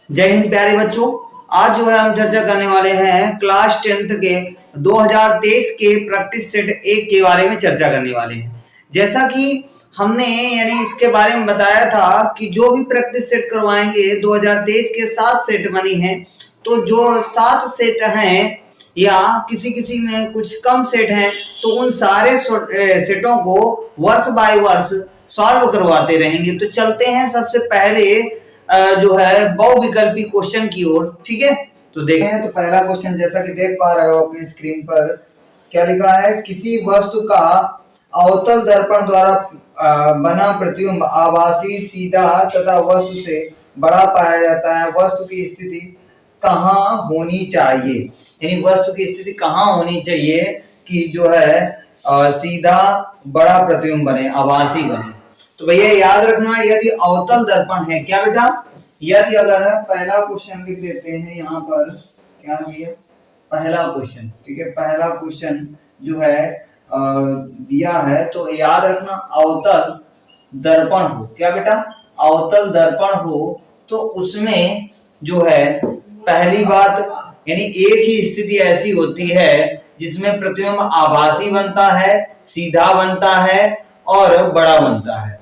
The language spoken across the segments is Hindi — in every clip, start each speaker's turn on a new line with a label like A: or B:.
A: जय हिंद प्यारे बच्चों। आज जो है हम चर्चा करने वाले हैं क्लास 10th के 2023 के प्रैक्टिस सेट 1 के बारे में चर्चा करने वाले हैं। जैसा कि हमने यानी इसके बारे में बताया था कि जो भी प्रैक्टिस सेट करवाएंगे 2023 के 7 सेट बने हैं, तो जो 7 सेट हैं या किसी किसी में कुछ कम सेट हैं, तो उन सारे सेटों को वर्ष बाय वर्ष सॉल्व करवाते रहेंगे। तो चलते हैं सबसे पहले जो है बहुविकल्पी क्वेश्चन की ओर। ठीक है, तो देखते हैं। तो पहला क्वेश्चन जैसा कि देख पा रहे हो अपनी स्क्रीन पर, क्या लिखा है? किसी वस्तु का अवतल दर्पण द्वारा बना प्रतिबिंब आभासी, सीधा तथा वस्तु से बड़ा पाया जाता है। वस्तु की स्थिति कहाँ होनी चाहिए, यानी वस्तु की स्थिति कहाँ होनी चाहिए कि जो है सीधा बड़ा प्रतिबिंब बने, आभासी बने। तो भैया याद रखना, यदि अवतल दर्पण है, क्या बेटा, यदि अगर पहला क्वेश्चन लिख देते हैं यहाँ पर, क्या है पहला क्वेश्चन, ठीक है, पहला क्वेश्चन जो है दिया है, तो याद रखना अवतल दर्पण हो, क्या बेटा, अवतल दर्पण हो, तो उसमें जो है पहली बात यानी एक ही स्थिति ऐसी होती है जिसमें प्रतिबिंब आभासी बनता है, सीधा बनता है और बड़ा बनता है।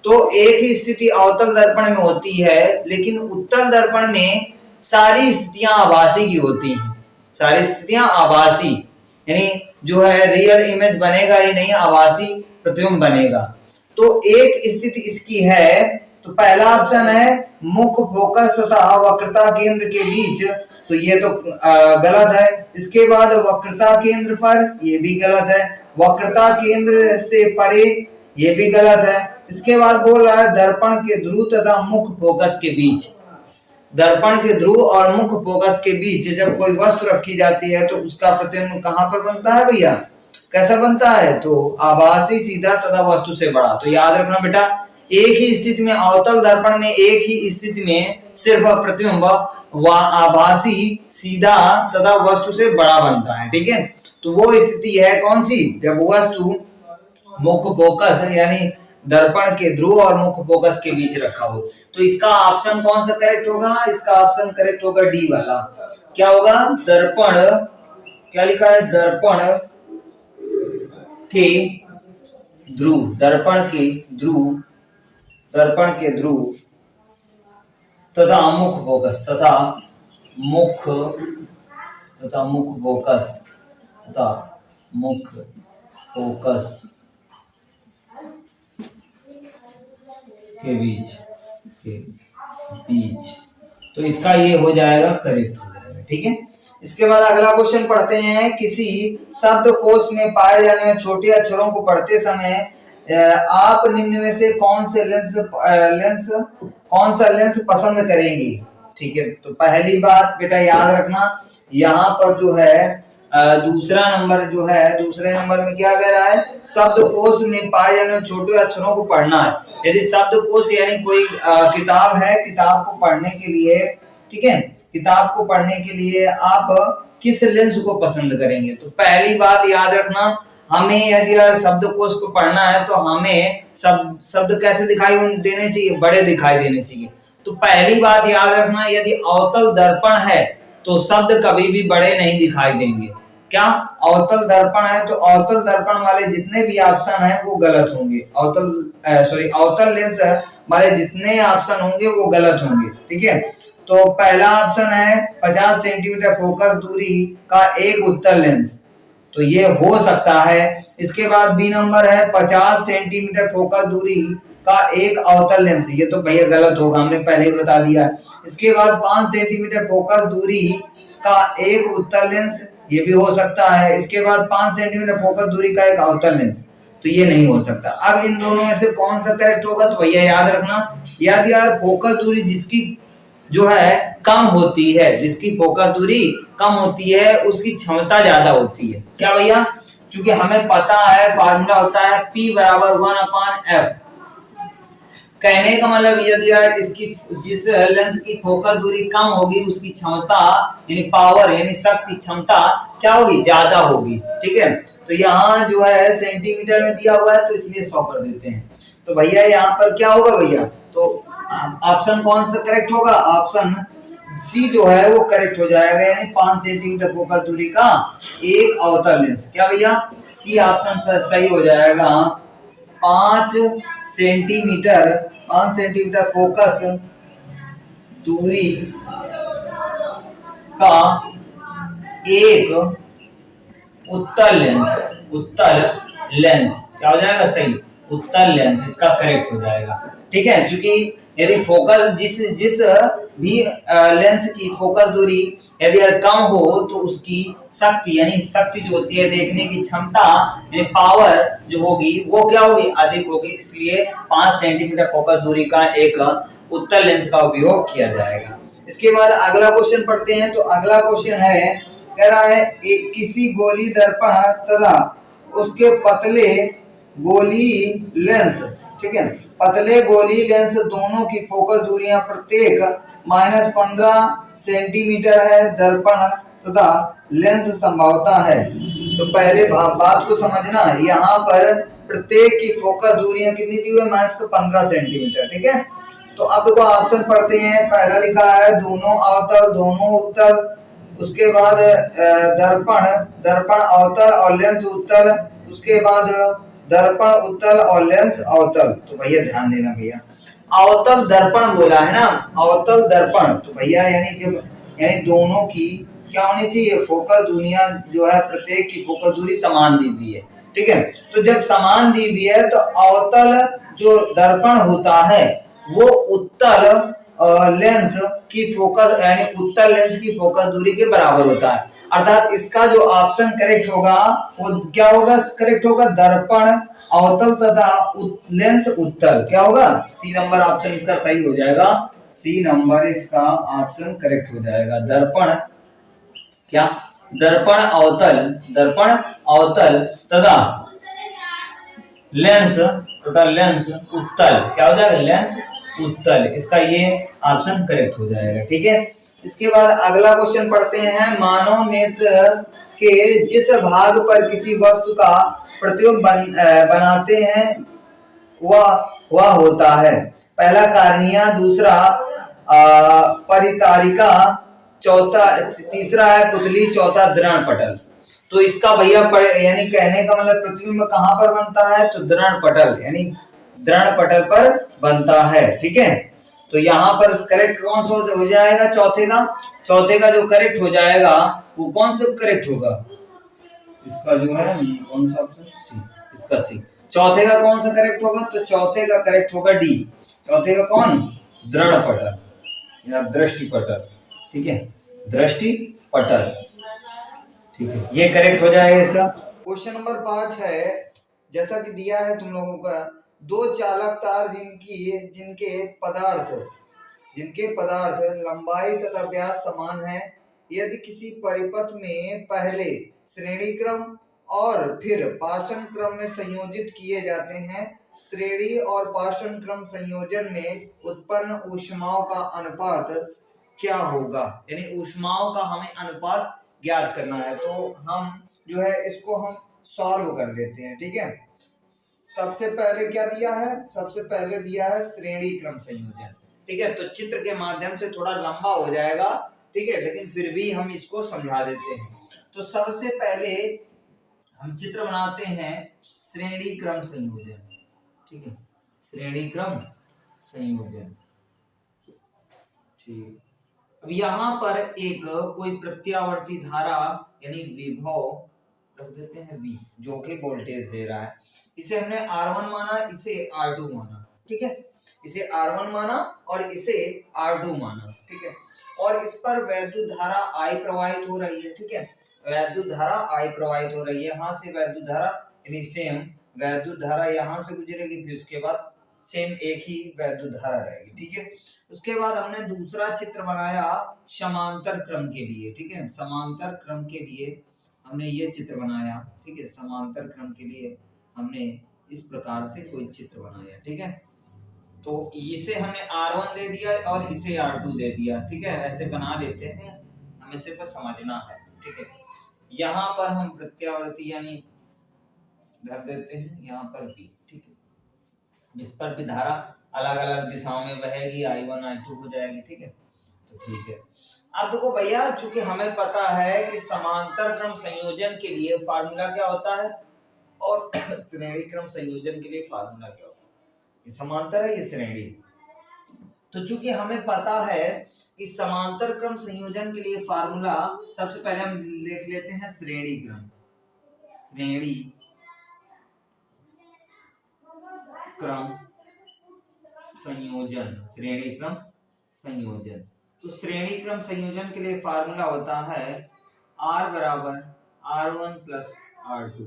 A: तो एक ही स्थिति अवतल दर्पण में होती है, लेकिन उत्तल दर्पण में सारी स्थितियां आभासी की होती हैं, सारी स्थितियां आभासी, यानी जो है रियल इमेज बनेगा ही नहीं, आभासी प्रतिबिंब बनेगा। तो एक स्थिति इसकी है, तो पहला ऑप्शन है मुख्य फोकस तथा वक्रता केंद्र के बीच, तो ये तो गलत है। इसके बाद वक्रता केंद्र पर, ये भी गलत है। वक्रता केंद्र से परे, ये भी गलत है। इसके बाद बोल रहा है दर्पण के ध्रुव तथा मुख्य फोकस के बीच। दर्पण के ध्रुव और मुख्य फोकस के बीच जब कोई वस्तु रखी जाती है तो उसका प्रतिबिंब कहां पर बनता है भैया, कैसा बनता है? तो आभासी, सीधा तथा वस्तु से बड़ा। तो याद रखना बेटा, एक ही स्थिति में अवतल दर्पण में एक ही स्थिति में सिर्फ प्रतिबिंब आभासी, सीधा तथा वस्तु से बड़ा बनता है। ठीक है, तो वो स्थिति है कौन सी? जब वस्तु मुख्य फोकस यानी दर्पण के ध्रुव और मुख्य फोकस के बीच रखा हो। तो इसका ऑप्शन कौन सा करेक्ट होगा? इसका ऑप्शन करेक्ट होगा डी वाला। क्या होगा? दर्पण, क्या लिखा है? दर्पण के ध्रुव, दर्पण के ध्रुव, दर्पण के ध्रुव तथा मुख्य फोकस, तथा मुख्य फोकस, तथा मुख्य फोकस के बीच, तो इसका ये हो जाएगा, करेक्ट हो जाएगा। ठीक है, इसके बाद अगला क्वेश्चन पढ़ते हैं। किसी शब्दकोश में पाए जाने वाले छोटे अक्षरों को पढ़ते समय आप निम्न में से कौन सा लेंस पसंद करेंगी? ठीक है, तो पहली बात बेटा याद रखना, यहाँ पर जो है दूसरा नंबर जो है, दूसरे नंबर में क्या कह रहा है? शब्दकोश में पाए जाने वाले छोटे अक्षरों को पढ़ना है। यदि शब्दकोश यानी कोई किताब है, किताब को पढ़ने के लिए, ठीक है, किताब को पढ़ने के लिए आप किस लेंस को पसंद करेंगे? तो पहली बात याद रखना, हमें यदि शब्दकोश को पढ़ना है तो हमें शब्द कैसे दिखाई देने चाहिए? बड़े दिखाई देने चाहिए। तो पहली बात याद रखना, यदि अवतल दर्पण है तो शब्द कभी भी बड़े नहीं दिखाई देंगे। क्या? अवतल दर्पण है तो अवतल दर्पण वाले जितने भी ऑप्शन हैं वो गलत होंगे। अवतल लेंस वाले जितने ऑप्शन होंगे वो गलत होंगे। ठीक है, तो पहला ऑप्शन है 50 सेंटीमीटर फोकस दूरी का एक उत्तल लेंस, तो ये हो सकता है। इसके बाद बी नंबर है 50 सेंटीमीटर फोकस दूरी का एक अवतल लेंस, ये तो भैया गलत होगा, हमने पहले ही बता दिया। इसके बाद 5 सेंटीमीटर फोकस दूरी का एक उत्तल लेंस, ये भी हो सकता है। इसके बाद 5 सेंटीमीटर फोकस दूरी का एक अवतल लेंस, तो ये नहीं हो सकता। अब इन दोनों में से कौन सा करेक्ट होगा? तो भैया याद रखना, यदि यार फोकस दूरी जिसकी जो है कम होती है, जिसकी फोकस दूरी कम होती है उसकी क्षमता ज्यादा होती है। क्या भैया? क्योंकि हमें पता है फार्मूला होता है P बराबर 1/f। कहने का मतलब यदि इसकी जिस लेंस की फोकस दूरी कम होगी उसकी क्षमता यानी पावर यानी शक्ति क्षमता क्या होगी? ज्यादा होगी। ठीक है, तो यहाँ जो है सेंटीमीटर में दिया हुआ है तो इसलिए 100 कर देते हैं। तो भैया यहाँ पर क्या होगा भैया? तो ऑप्शन कौन सा करेक्ट होगा? ऑप्शन सी जो है वो करेक्ट हो जाएगा, यानी 5 सेंटीमीटर फोकस दूरी का एक अवतल लेंस। क्या भैया, सी ऑप्शन सही हो जाएगा। 5 सेंटीमीटर 5 सेंटीमीटर फोकस दूरी का एक उत्तल लेंस, उत्तल लेंस क्या हो जाएगा, सही, उत्तल लेंस इसका करेक्ट हो जाएगा। ठीक है, क्योंकि यदि फोकस जिस जिस भी लेंस की फोकस दूरी यदि कम हो तो उसकी शक्ति, यानी शक्ति जो होती है देखने की क्षमता, यानी पावर जो होगी वो क्या होगी, अधिक होगी। इसलिए 5 सेंटीमीटर फोकस दूरी का एक उत्तल लेंस का उपयोग किया जाएगा। इसके बाद अगला क्वेश्चन पढ़ते हैं। तो अगला क्वेश्चन है, कह रहा है किसी गोली दर्पण तथा उसके पतले गोली लेंस, ठीक है, पतले गोली लेंस दोनों की फोकस दूरियां प्रत्येक -15 सेंटीमीटर है। दर्पण तथा लेंस संभवता है। तो पहले बात को समझना, यहाँ पर प्रत्येक की फोकस दूरियां कितनी दी हुई है, -15 सेंटीमीटर। ठीक है, तो अब देखो ऑप्शन पढ़ते हैं। पहला लिखा है दोनों अवतल दोनों उत्तल, उसके बाद दर्पण दर्पण अवतल और लेंस उत्तल, उसके बाद दर्पण उत्तल और लेंस अवतल। तो भैया ध्यान देना भैया, अवतल दर्पण बोला है ना, अवतल दर्पण, तो भैया यानी दोनों की क्या होनी चाहिए, फोकस दूरियां जो है प्रत्येक की फोकस दूरी समान दी हुई है। ठीक है, तो जब समान दी हुई है तो अवतल जो दर्पण होता है वो उत्तल लेंस की फोकस, यानी उत्तल लेंस की फोकस दूरी के बराबर होता है। अर्थात इसका जो ऑप्शन करेक्ट होगा वो क्या होगा, करेक्ट होगा दर्पण अवतल तथा लेंस उत्तल। क्या होगा, सी नंबर ऑप्शन इसका सही हो जाएगा। सी नंबर इसका ऑप्शन करेक्ट हो जाएगा। दर्पण क्या, दर्पण अवतल तथा लेंस उत्तल। क्या हो जाएगा, लेंस उत्तल, इसका ये ऑप्शन करेक्ट हो जाएगा। ठीक है, इसके बाद अगला क्वेश्चन पढ़ते हैं। मानव नेत्र के जिस भाग पर किसी वस्तु का प्रतिबिंब बनाते हैं वह होता है, पहला कार्निया, दूसरा परितारिका, चौथा तीसरा है पुतली, चौथा दृढ़ पटल। तो इसका भैया यानी कहने का मतलब प्रतिबिंब कहां पर बनता है, तो दृढ़ पटल, यानी दृढ़ पटल पर बनता है। ठीक है, तो यहाँ पर करेक्ट कौन सा हो जाएगा, चौथे का जो करेक्ट हो जाएगा वो कौन सा करेक्ट होगा, इसका जो है कौन सा ऑप्शन, सी, इसका सी। चौथे का कौन सा करेक्ट होगा, तो चौथे का करेक्ट होगा डी। चौथे का कौन, दृढ़ पटल या दृष्टि पटल। ठीक है, दृष्टि पटल। ठीक है, ये करेक्ट हो जाएगा इसका। क्वेश्चन नंबर 5 है, जैसा कि दिया है तुम लोगों का, दो चालक तार जिनके पदार्थ लंबाई तथा व्यास समान है, यदि किसी परिपथ में पहले श्रेणी क्रम और फिर पाषाण क्रम में संयोजित किए जाते हैं, श्रेणी और पाषाण क्रम संयोजन में उत्पन्न ऊष्माओं का अनुपात क्या होगा, यानी ऊष्माओं का हमें अनुपात ज्ञात करना है। तो हम जो है इसको हम सॉल्व कर लेते हैं। ठीक है, सबसे पहले क्या दिया है, सबसे पहले दिया है श्रेणी क्रम संयोजन। ठीक है, तो चित्र के माध्यम से थोड़ा लंबा हो जाएगा, ठीक है, लेकिन फिर भी हम इसको समझा देते हैं। तो सबसे पहले हम चित्र बनाते हैं श्रेणी क्रम संयोजन। ठीक है, श्रेणी क्रम संयोजन। ठीक, अब यहाँ पर एक कोई प्रत्यावर्ती धारा यानी विभव रख देते हैं V, जो कि वोल्टेज दे रहा है। इसे हमने R1 माना, इसे R2 माना। ठीक है, इसे R1 माना और इसे R2 माना। ठीक है, और इस पर वैद्युत धारा I प्रवाहित हो रही है। ठीक है, वैद्युत धारा I प्रवाहित हो रही है। यहाँ से वैद्युत धारा यानी सेम वैद्युत धारा यहाँ से गुजरेगी, फिर उसके बाद सेम एक ही वैद्युत धारा रहेगी। ठीक है, उसके बाद हमने दूसरा चित्र बनाया समांतर क्रम के लिए। ठीक है, समांतर क्रम के लिए हमने ये चित्र बनाया। ठीक है, समांतर क्रम के लिए हमने इस प्रकार से कोई चित्र बनाया। ठीक है, तो इसे हमने R1 दे दिया और इसे R2 दे दिया। ठीक है, ऐसे बना लेते हैं, हमें सिर्फ समझना है। ठीक है, यहाँ पर हम प्रत्यावर्ती यानी धर देते हैं, यहाँ पर भी। ठीक है, जिस पर भी धारा अलग अलग दिशाओं में बहेगी, I1 I2 हो जाएगी। ठीक है, तो तो ठीक है। अब देखो भैया, चूंकि हमें पता है कि समांतर क्रम संयोजन के लिए फार्मूला क्या होता है और श्रेणी क्रम संयोजन के लिए फार्मूला क्या होता है। ये समांतर है, ये श्रेणी है। तो चूंकि हमें पता है कि समांतर क्रम संयोजन के लिए फार्मूला, सबसे पहले हम देख लेते हैं श्रेणी क्रम संयोजन। तो श्रेणी क्रम संयोजन के लिए फार्मूला होता है R बराबर R1 प्लस R2।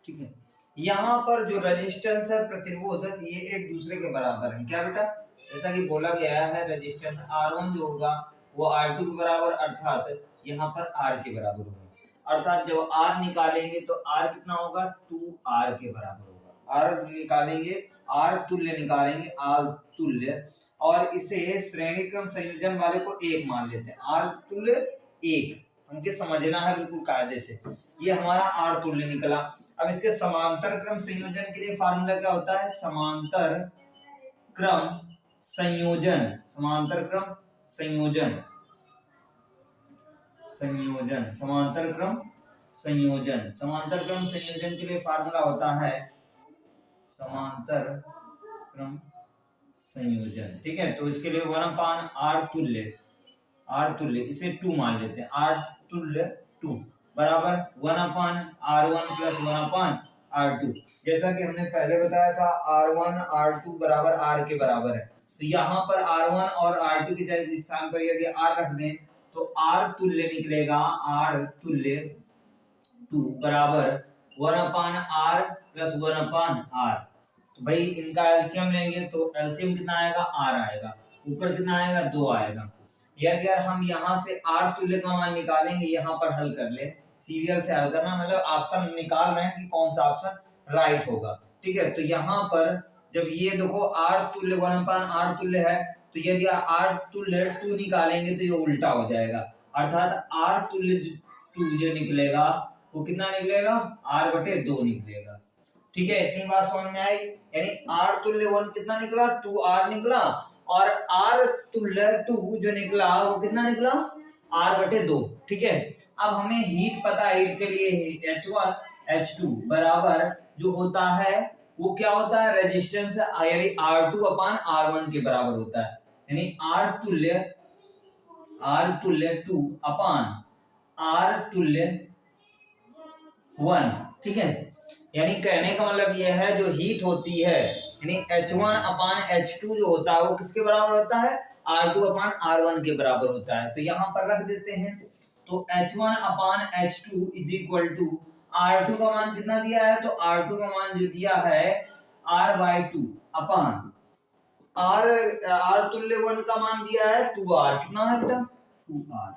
A: ठीक है, यहाँ पर जो रेजिस्टेंस है, प्रतिरोध, ये एक दूसरे के बराबर है। क्या बेटा, जैसा कि बोला गया है, रेजिस्टेंस R1 जो होगा वो R2 के बराबर, अर्थात यहाँ पर R के बराबर होगा। अर्थात जब R निकालेंगे तो R कितना होगा, 2R के बराबर होगा। R निकालेंगे, R तुल्य निकालेंगे, R तुल्य, और इसे श्रेणी क्रम संयोजन वाले को 1 मान लेते हैं। R तुल्य 1 हमको समझना है बिल्कुल कायदे से। ये हमारा R तुल्य निकला। अब इसके समांतर क्रम संयोजन के लिए फार्मूला क्या होता है, समांतर क्रम संयोजन के लिए फार्मूला होता है समांतर क्रम संयोजन। ठीक है, तो इसके लिए 1/R तुल्य इसे 2 मान लेते हैं। R तुल्य 2 बराबर 1/R1 प्लस 1/R2। जैसा कि हमने पहले बताया था, R1 R2 बराबर R के बराबर है। तो यहाँ पर R1 और R2 के स्थान पर यदि R रख दें तो R तुल्य निकलेगा, R तुल्य 2 बराबर 1/R प्लस 1/R। तो भाई इनका एलसीएम लेंगे तो एलसीएम कितना आएगा, R आएगा, ऊपर कितना आएगा, 2 आएगा। यदि हम यहाँ से R तुल्य का मान निकालेंगे, यहाँ पर हल कर ले, सीरियल से हल करना, मतलब ऑप्शन निकाल रहे हैं कि कौन सा ऑप्शन राइट होगा। ठीक है, तो यहाँ पर जब ये देखो R तुल्य 1/R तुल्य है, तो यदि R तुल्य 2 निकालेंगे तो ये उल्टा हो जाएगा, अर्थात R तुल्य 2 जो निकलेगा वो कितना निकलेगा, R/2 निकलेगा। ठीक है, इतनी बात समझ में आई। यानी R तुल्य 1 कितना निकला, 2R निकला, और R तुल्य 2 जो निकला वो कितना निकला, R/2। ठीक है, अब हमें हीट पता है, हीट के लिए H1 H2 बराबर जो होता है वो क्या होता है, रेजिस्टेंस, यानी R2/R1 के बराबर होता है। यानी R तुल्य 2 अपान R तुल्य 1। ठीक है, यानी कहने का मतलब यह है, जो हीट होती है, यानी H1/H2 जो होता है वो किसके बराबर होता है, R2/R1 के बराबर होता है। तो यहाँ पर रख देते हैं, तो H1/H2 is equal to R2 का मान कितना दिया है, तो R2 का मान जो दिया है R/2 अपान R तुल्य 1 का मान दिया है 2R। कितना है बेटा, 2R।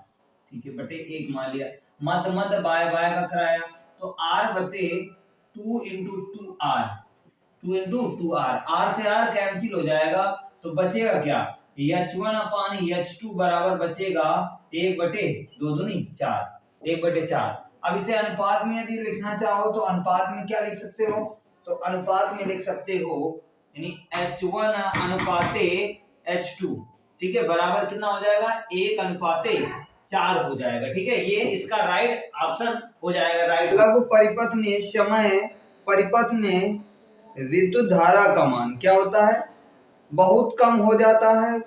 A: ठीक है, बटे 1 मान लिया, मध्य बाय का कराया, तो R/2 into 2R, 2 into 2R, R से R कैंसिल हो जाएगा, तो बचेगा क्या, H1/H2 बराबर बचेगा 1/2 दूनी 4, 1/4। अब इसे अनुपात में यदि लिखना चाहो तो अनुपात में क्या लिख सकते हो, तो अनुपात में लिख सकते हो, यानी H1/H2। ठीक है, बराबर कितना हो जाएगा, 1/4 हो जाएगा। ठीक है, ये इसका राइट ऑप्शन हो जाएगा, राइट। लघु परिपथ में समय परिपथ में विद्युत धारा का मान क्या होता है, बहुत कम हो जाता है,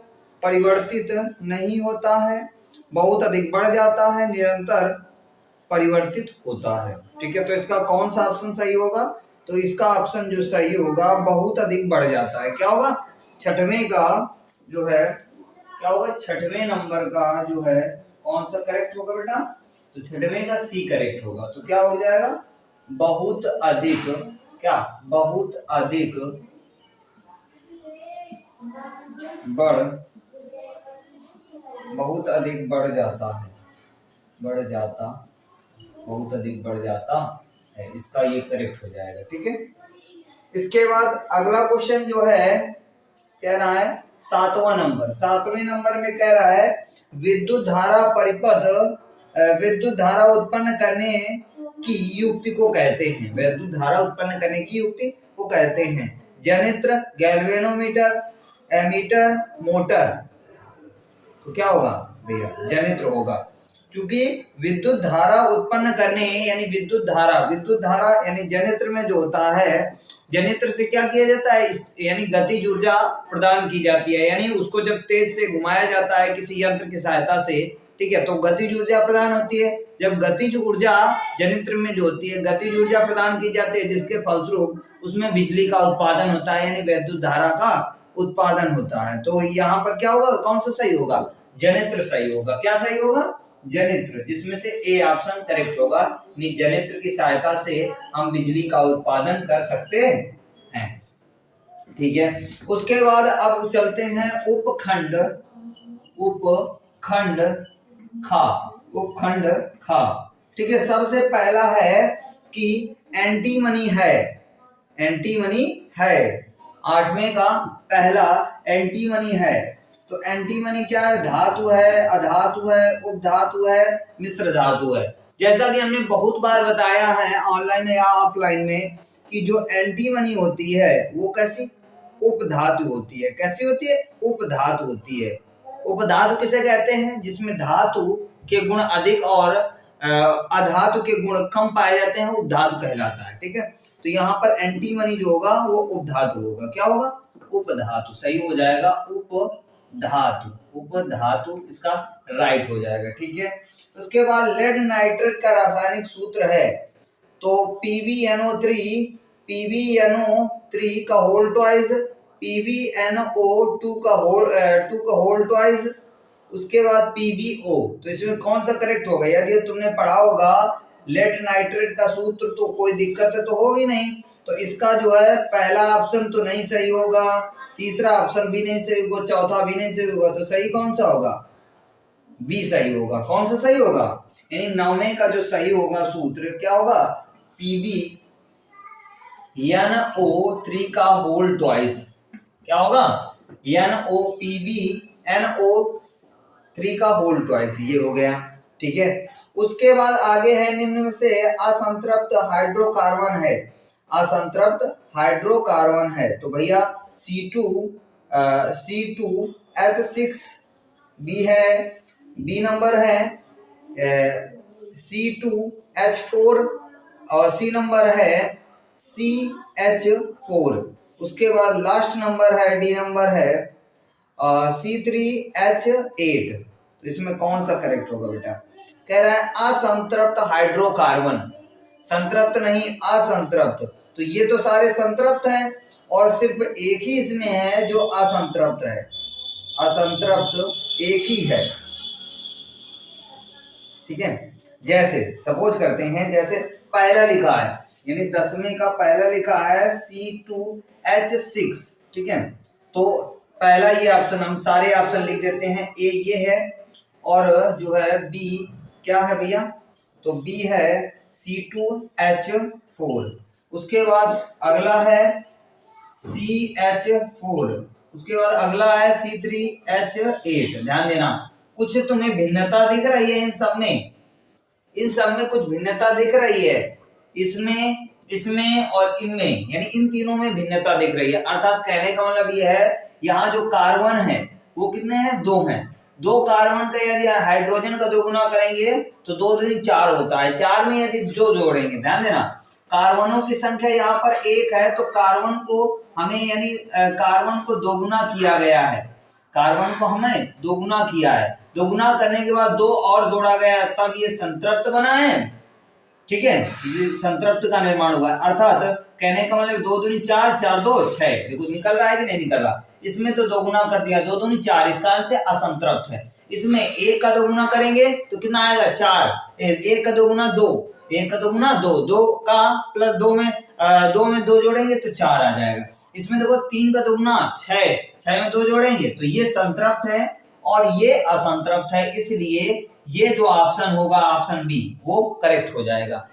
A: परिवर्तित नहीं होता है, बहुत अधिक बढ़ जाता है, निरंतर परिवर्तित होता है। ठीक है, तो इसका कौन सा ऑप्शन सही होगा, तो इसका ऑप्शन जो सही होगा, बहुत अधिक बढ़ जाता है। क्या होगा, छठवें का जो है, क्या होगा, छठवें नंबर का जो है कौन सा करेक्ट होगा बेटा, तो छठवें का सी करेक्ट होगा। तो क्या हो जाएगा, बहुत अधिक, क्या, बहुत अधिक बढ़, बहुत अधिक बढ़ जाता है, बढ़ जाता, बहुत अधिक बढ़ जाता है, इसका ये करेक्ट हो जाएगा। ठीक है, इसके बाद अगला क्वेश्चन जो है कह रहा है 7वां नंबर, 7वें नंबर में कह रहा है विद्युत धारा परिपथ, विद्युत धारा उत्पन्न करने की युक्ति को कहते हैं, विद्युत धारा उत्पन्न करने की युक्ति को कहते हैं, जनित्र, गैल्वेनोमीटर, एमीटर, मोटर। तो क्या होगा भैया, जनित्र होगा। क्योंकि विद्युत धारा उत्पन्न करने यानी विद्युत धारा यानी जनित्र में जो होता है, जनित्र से क्या किया जाता है, यानी गतिज ऊर्जा प्रदान की जाती है। यानी उसको जब तेज से घुमाया जाता है किसी यंत्र की सहायता से, ठीक है, तो गतिज ऊर्जा प्रदान होती है। जब गतिज ऊर्जा जनित्र में जो होती है, गतिज ऊर्जा प्रदान की जाती है, जिसके फलस्वरूप उसमें बिजली का उत्पादन होता है, यानी विद्युत धारा का उत्पादन होता है। तो यहाँ पर क्या होगा, कौन सा सही होगा, जनित्र सही होगा। क्या सही होगा, जनित्र, जिसमें से ए ऑप्शन करेक्ट होगा। जनित्र की सहायता से हम बिजली का उत्पादन कर सकते हैं, ठीक है। उसके बाद अब चलते हैं उपखंड खा, ठीक है। सबसे पहला है कि एंटीमनी है, 8वें का पहला एंटीमनी है। तो एंटीमनी क्या है, धातु है, अधातु है, उपधातु है, मिश्र धातु है। जैसा कि हमने बहुत बार बताया है ऑनलाइन या ऑफलाइन में कि जो एंटीमनी होती है वो कैसी, उपधातु होती है। कैसी होती है, उपधातु होती है। उपधातु किसे कहते हैं, जिसमें धातु के गुण अधिक और अधातु के गुण कम पाए जाते हैं, उपधातु कहलाता है, ठीक है। तो यहाँ पर एंटीमनी जो होगा वो उपधातु होगा। क्या होगा, उपधातु, सही हो जाएगा, उपधातु इसका राइट हो जाएगा, ठीक है। उसके बाद लेड नाइट्रेट का रासायनिक सूत्र है, तो PbNO3 का होल ट्वाइस, PbNO2 का होल ट्वाइस, उसके बाद PbO। तो इसमें कौन सा करेक्ट होगा, यदि तुमने पढ़ा होगा लेड नाइट्रेट का सूत्र तो कोई दिक्कत तो होगी नहीं। तो इसका जो है पहला ऑप्शन तो नहीं सही होगा, तीसरा ऑप्शन भी नहीं सही होगा, चौथा भी नहीं सही होगा। तो सही कौन सा होगा, बी सही होगा। कौन सा सही होगा, यानी 9वें का जो सही होगा सूत्र क्या होगा, PbNO3 का होल ट्वाइस। क्या होगा, PbNO3 का होल ट्वाइस, ये हो गया, ठीक है। उसके बाद आगे है निम्न में से असंतृप्त हाइड्रोकार्बन है। तो भैया C2H6 बी है, बी नंबर है C2H4 और सी नंबर है CH4। उसके बाद लास्ट नंबर है डी नंबर है C3H8। तो इसमें कौन सा करेक्ट होगा बेटा, कह रहा है असंतृप्त हाइड्रोकार्बन, संतृप्त नहीं असंतृप्त। तो ये तो सारे संतृप्त हैं और सिर्फ एक ही इसमें है जो असंतृप्त है, असंतृप्त एक ही है, ठीक है। जैसे सपोज करते हैं, जैसे पहला लिखा है, यानी 10वें का पहला लिखा है C2H6, ठीक है। तो पहला ये ऑप्शन, हम सारे ऑप्शन लिख देते हैं, ए ये है और जो है बी क्या है भैया, तो बी है C2H4। उसके बाद अगला है CH4, उसके बाद अगला है C3H8। ध्यान देना, कुछ तुम्हें भिन्नता दिख रही है इन सब में कुछ भिन्नता दिख रही है, इसमें और इनमें, यानी इन तीनों में भिन्नता दिख रही है। अर्थात कहने का मतलब ये है, यहाँ जो कार्बन है वो कितने हैं, 2 हैं। 2 कार्बन का यदि हाइड्रोजन का 2 गुना करेंगे तो 2 दूनी 4 होता है। 4 में यदि जो जोड़ेंगे, ध्यान देना, कार्बनों की संख्या यहाँ पर 1 है, तो कार्बन को हमें यानी कार्बन को 2 गुना किया गया है, कार्बन को हमें 2 गुना किया है। 2 गुना करने के बाद 2 और जोड़ा गया है, तब ये संतृप्त बना है, ठीक है, संतृप्त का निर्माण हुआ है। अर्थात कहने का मतलब 2 दूनी 4, 4 2 6। देखो निकल रहा है कि नहीं निकल रहा, इसमें तो 2 गुना कर दिया, 2 दूनी 4, इसका आंसर से असंतृप्त है। इसमें 1 का 2 गुना करेंगे तो कितना आएगा, 4। 1 का 2 गुना 2, 1 का 2 गुना 2, 2 का प्लस 2 में 2 जोड़ेंगे तो 4 आ जाएगा। इसमें देखो 3 का 2 गुना 6, 6 में 2 जोड़ेंगे तो ये संतृप्त है और ये असंतृप्त है, इसलिए ये जो ऑप्शन होगा ऑप्शन बी वो करेक्ट हो जाएगा।